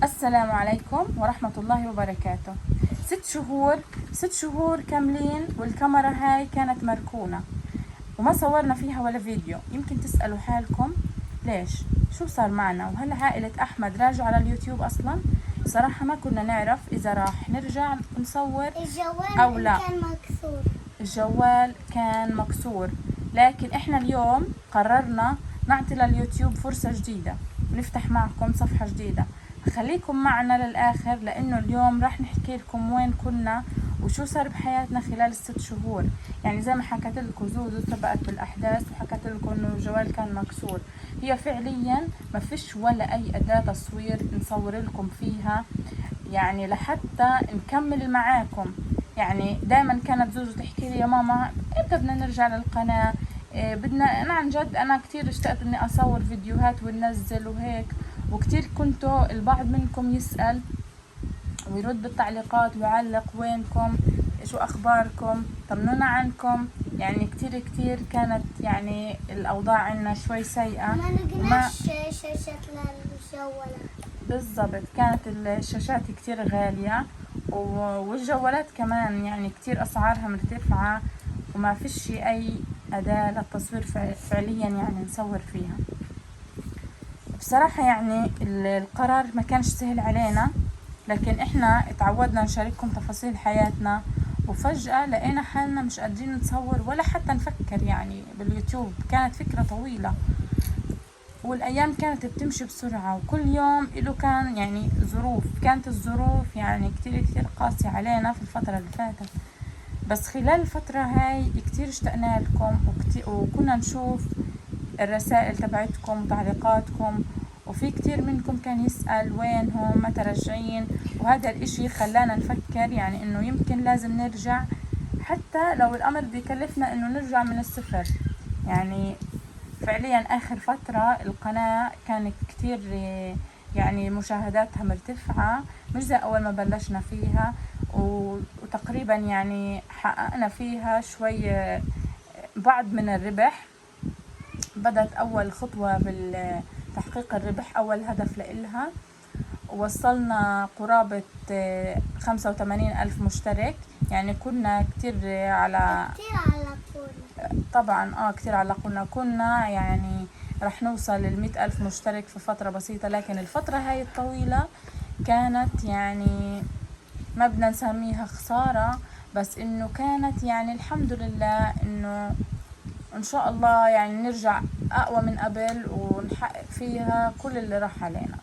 السلام عليكم ورحمة الله وبركاته. 6 شهور كاملين والكاميرا هاي كانت مركونة وما صورنا فيها ولا فيديو. يمكن تسألوا حالكم ليش؟ شو صار معنا؟ وهل عائلة أحمد راجعوا على اليوتيوب أصلا؟ صراحة ما كنا نعرف إذا راح نرجع نصور أو لا. الجوال كان مكسور، لكن إحنا اليوم قررنا نعطي لليوتيوب فرصة جديدة ونفتح معكم صفحة جديدة. خليكم معنا للآخر لأنه اليوم راح نحكي لكم وين كنا وشو صار بحياتنا خلال ال6 شهور. يعني زي ما حكيت لكم زوزو سبقت بالأحداث وحكيت لكم إنه الجوال كان مكسور. هي فعليا ما فيش ولا أي أداة تصوير نصور لكم فيها، يعني لحتى نكمل معاكم. يعني دائما كانت زوزو تحكي لي يا ماما امتى بدنا نرجع للقناة، بدنا. انا عن جد انا كتير اشتقت اني اصور فيديوهات وننزل وهيك، وكتير كنتوا البعض منكم يسأل ويرد بالتعليقات ويعلق وينكم، شو اخباركم، طمنونا عنكم. يعني كتير كانت يعني الاوضاع عنا شوي سيئة. ما لقناش شاشات للجوالات. بالضبط، كانت الشاشات كتير غالية والجوالات كمان يعني كتير اسعارها مرتفعة وما فيش اي اداة للتصوير فعليا يعني نصور فيها. بصراحة يعني القرار ما كانش سهل علينا، لكن احنا اتعودنا نشارككم تفاصيل حياتنا وفجأة لقينا حالنا مش قادرين نصور ولا حتى نفكر يعني باليوتيوب. كانت فكرة طويلة والايام كانت بتمشي بسرعة وكل يوم له كان يعني ظروف. كانت الظروف يعني كتير قاسية علينا في الفترة اللي فاتت، بس خلال الفترة هاي كتير اشتقنا لكم وكنا نشوف الرسائل تبعتكم وتعليقاتكم، وفي كتير منكم كان يسأل وينهم متى راجعين، وهذا الاشي خلانا نفكر يعني انه يمكن لازم نرجع حتى لو الامر بيكلفنا انه نرجع من الصفر. يعني فعليا اخر فترة القناة كانت كتير يعني مشاهداتها مرتفعة، مش زي اول ما بلشنا فيها، وتقريبا يعني حققنا فيها شوي بعض من الربح. بدأت أول خطوة بالتحقيق الربح، أول هدف لإلها وصلنا قرابة 85,000 مشترك. يعني كنا كتير على طبعا كتير على كنا يعني رح نوصل ل100,000 مشترك في فترة بسيطة، لكن الفترة هاي الطويلة كانت يعني ما بدنا نسميها خسارة، بس إنه كانت يعني الحمد لله إنه ان شاء الله يعني نرجع اقوى من قبل ونحقق فيها كل اللي راح علينا.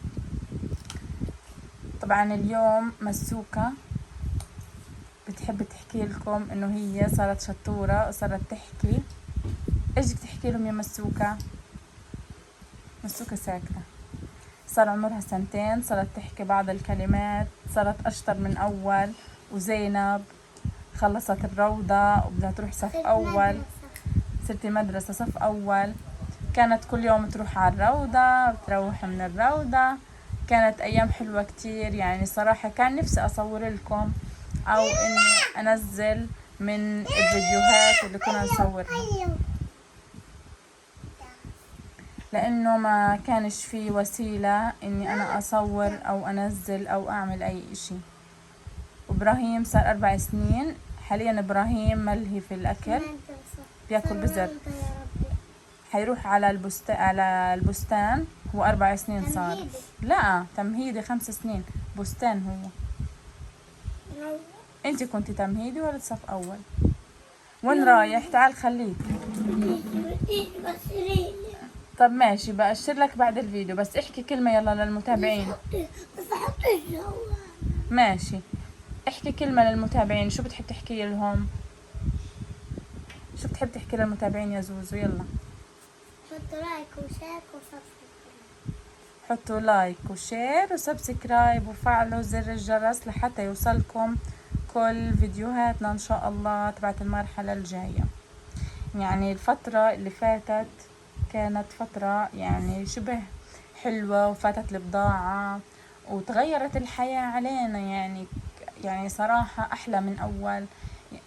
طبعا اليوم مسوكة بتحب تحكي لكم انه هي صارت شطورة وصارت تحكي. ايش بدك تحكي لهم يا مسوكة؟ مسوكة ساكتة، صار عمرها 2 سنين، صارت تحكي بعض الكلمات، صارت اشطر من اول. وزينب خلصت الروضة وبدها تروح صف اول، صرتي مدرسة صف أول. كانت كل يوم تروح على الروضة وتروح من الروضة. كانت أيام حلوة كتير يعني صراحة. كان نفسي أصور لكم أو إني أنزل من الفيديوهات اللي كنا نصورها، لأنه ما كانش في وسيلة إني أنا أصور أو أنزل أو أعمل أي إشي. إبراهيم صار 4 سنين حاليا. إبراهيم ملهي في الأكل، بياكل بزر. حيروح على البستان. هو 4 سنين صار. لا تمهيدي 5 سنين، بستان هو. انت كنتي تمهيدي ولا صف اول؟ وين رايح؟ تعال خليك. طب ماشي بأشر لك بعد الفيديو، بس احكي كلمة يلا للمتابعين. ماشي، احكي كلمة للمتابعين. شو بتحب تحكي لهم؟ شو بتحب تحكي للمتابعين يا زوزو؟ يلا حطوا لايك وشير وسبسكرايب. حطوا لايك وشير وسبسكرايب وفعلوا زر الجرس لحتى يوصلكم كل فيديوهاتنا ان شاء الله تبعت المرحلة الجاية. يعني الفترة اللي فاتت كانت فترة يعني شبه حلوة، وفاتت البضاعة وتغيرت الحياة علينا. يعني صراحة أحلى من أول،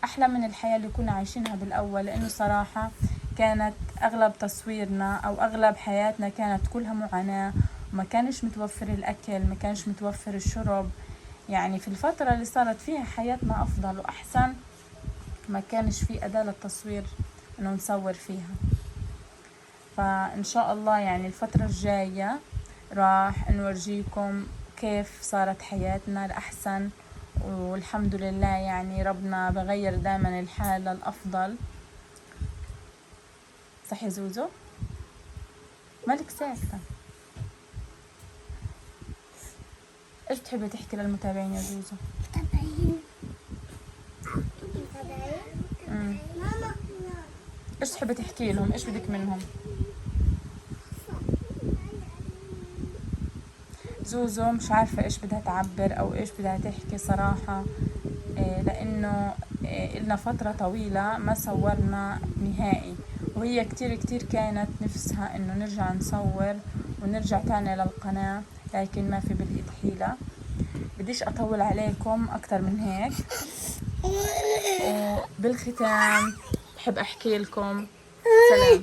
أحلى من الحياة اللي كنا عايشينها بالأول، لأنه صراحة كانت أغلب تصويرنا أو أغلب حياتنا كانت كلها معاناة ما كانش متوفر الأكل، ما كانش متوفر الشرب. يعني في الفترة اللي صارت فيها حياتنا أفضل وأحسن ما كانش في أداة للتصوير إنه نصور فيها. فإن شاء الله يعني الفترة الجاية راح نورجيكم كيف صارت حياتنا الأحسن، والحمد لله يعني ربنا بغير دائما الحال للأفضل. صح يا زوزو؟ مالك ساكتة؟ ايش بتحبي تحكي للمتابعين يا زوزو؟ متابعين. ماما ايش تحبي تحكي لهم؟ ايش بدك منهم؟ زوزو مش عارفة ايش بدها تعبر او ايش بدها تحكي صراحة. لانه إلنا فترة طويلة ما صورنا نهائي، وهي كتير كانت نفسها انه نرجع نصور ونرجع تاني للقناة، لكن ما في بالايد حيلة. بديش اطول عليكم اكتر من هيك. وبالختام بحب احكي لكم سلام.